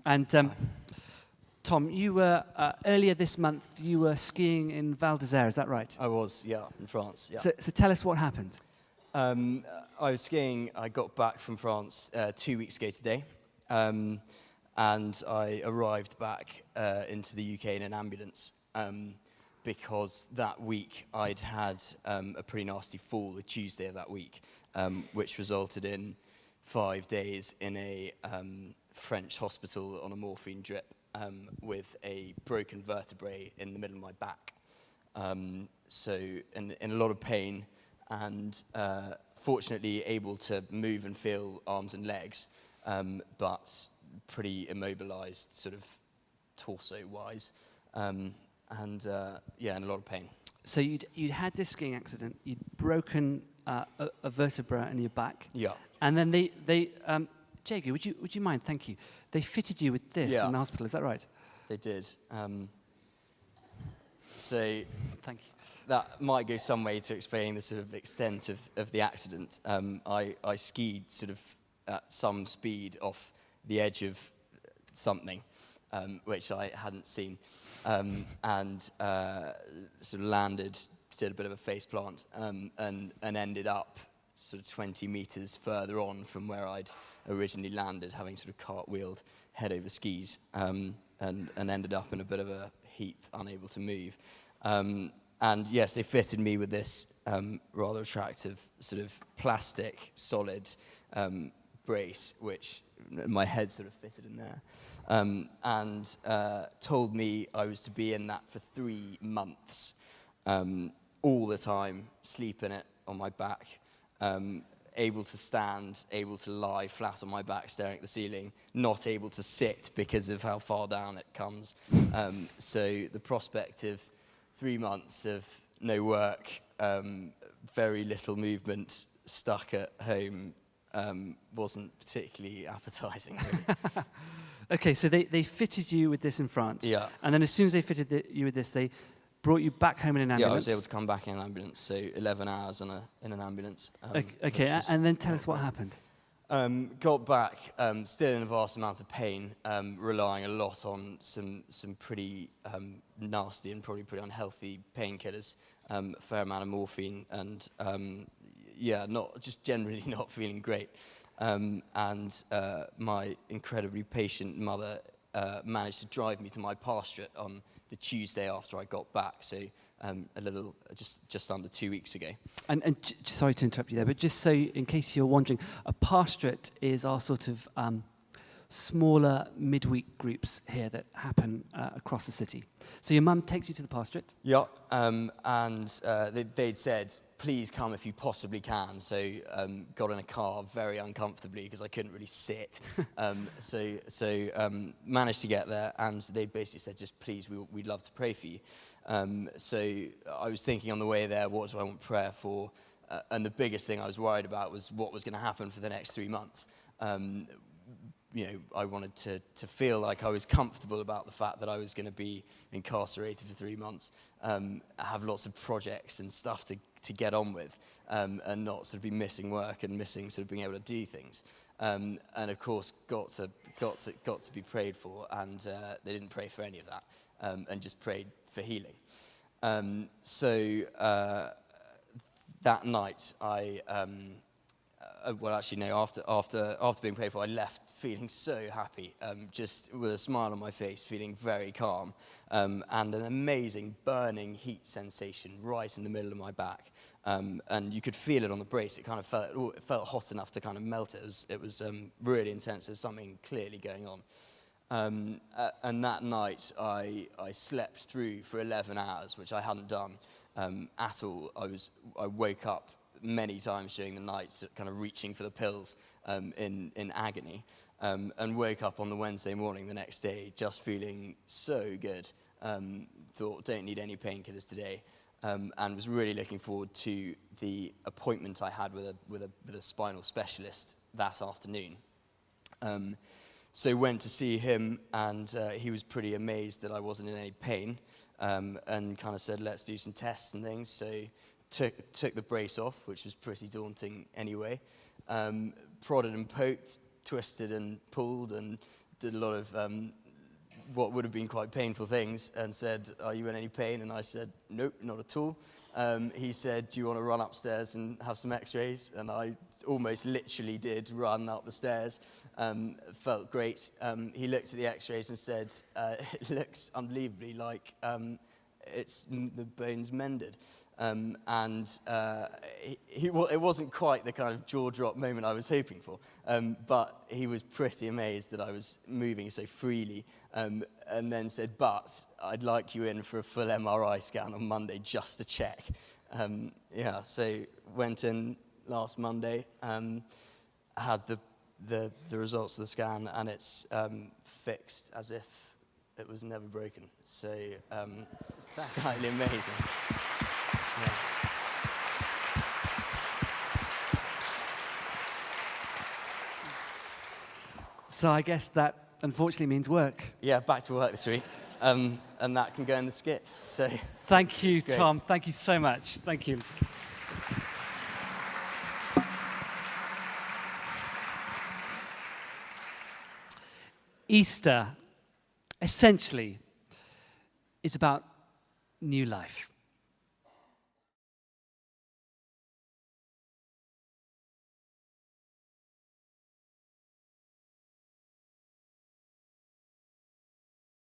And Tom, you were earlier this month. You were skiing in Val d'Isère. Is that right? I was, yeah, in France. Yeah. So tell us what happened. I was skiing. I got back from France 2 weeks ago today, and I arrived back into the UK in an ambulance because that week I'd had a pretty nasty fall the Tuesday of that week, which resulted in 5 days in a French hospital on a morphine drip with a broken vertebrae in the middle of my back. So in a lot of pain, and fortunately able to move and feel arms and legs, but pretty immobilized, sort of torso-wise, and in a lot of pain. So you'd had this skiing accident. You'd broken a vertebra in your back. Yeah. And then they Jago, would you mind? Thank you. They fitted you with this in the hospital. Is that right? They did. So thank you. That might go some way to explaining the sort of extent of the accident. I skied sort of at some speed off the edge of something, which I hadn't seen, and sort of landed, did a bit of a face plant, and ended up sort of 20 meters further on from where I'd originally landed, having sort of cartwheeled head over skis, and ended up in a bit of a heap, unable to move. And yes, they fitted me with this rather attractive sort of plastic, solid brace, which my head sort of fitted in there, and told me I was to be in that for 3 months, all the time, sleep in it on my back, able to stand, able to lie flat on my back staring at the ceiling, not able to sit because of how far down it comes. So the prospect of 3 months of no work, very little movement, stuck at home, wasn't particularly appetizing. Really. Okay, so they fitted you with this in France. Yeah. And then as soon as they fitted you with this, they brought you back home in an ambulance. Yeah, I was able to come back in an ambulance, so 11 hours in an ambulance. Okay, and then tell us what happened. Got back, still in a vast amount of pain, relying a lot on some pretty nasty and probably pretty unhealthy painkillers, a fair amount of morphine, and not generally not feeling great. And my incredibly patient mother managed to drive me to my pastorate on the Tuesday after I got back, so just under 2 weeks ago. And sorry to interrupt you there, but just so in case you're wondering, a pastorate is our sort of smaller midweek groups here that happen across the city. So your mum takes you to the pastorate? Yeah, and they'd said, please come if you possibly can. So got in a car very uncomfortably because I couldn't really sit. So managed to get there, and they basically said, just please, we'd love to pray for you. So I was thinking on the way there, what do I want prayer for? And the biggest thing I was worried about was what was going to happen for the next 3 months. I wanted to feel like I was comfortable about the fact that I was going to be incarcerated for 3 months, have lots of projects and stuff to get on with, and not sort of be missing work and missing sort of being able to do things. And of course, got to be prayed for, and they didn't pray for any of that, and just prayed for healing. So that night, after being prayed for, I left feeling so happy, just with a smile on my face, feeling very calm, and an amazing burning heat sensation right in the middle of my back. And you could feel it on the brace. It kind of felt hot enough to kind of melt it. It was really intense. There was something clearly going on. And that night, I slept through for 11 hours, which I hadn't done at all. I woke up many times during the night, kind of reaching for the pills in agony, and woke up on the Wednesday morning the next day just feeling so good. Thought, don't need any painkillers today, and was really looking forward to the appointment I had with a spinal specialist that afternoon. So went to see him, and he was pretty amazed that I wasn't in any pain, and kind of said, let's do some tests and things. So took the brace off, which was pretty daunting anyway. Prodded and poked, twisted and pulled, and did a lot of what would have been quite painful things and said, "Are you in any pain?" And I said, "Nope, not at all." He said, "Do you want to run upstairs and have some x-rays?" And I almost literally did run up the stairs. Felt great. He looked at the x-rays and said, "It looks unbelievably like the bone's mended." It wasn't quite the kind of jaw-drop moment I was hoping for, but he was pretty amazed that I was moving so freely, and then said, "But I'd like you in for a full MRI scan on Monday just to check." So went in last Monday, had the results of the scan, and it's fixed as if it was never broken. So slightly amazing. Yeah. So I guess that unfortunately means work. Yeah, back to work this week, and that can go in the skip. So Thank you, it's great. Tom. Thank you so much. Thank you. Easter, essentially, is about new life.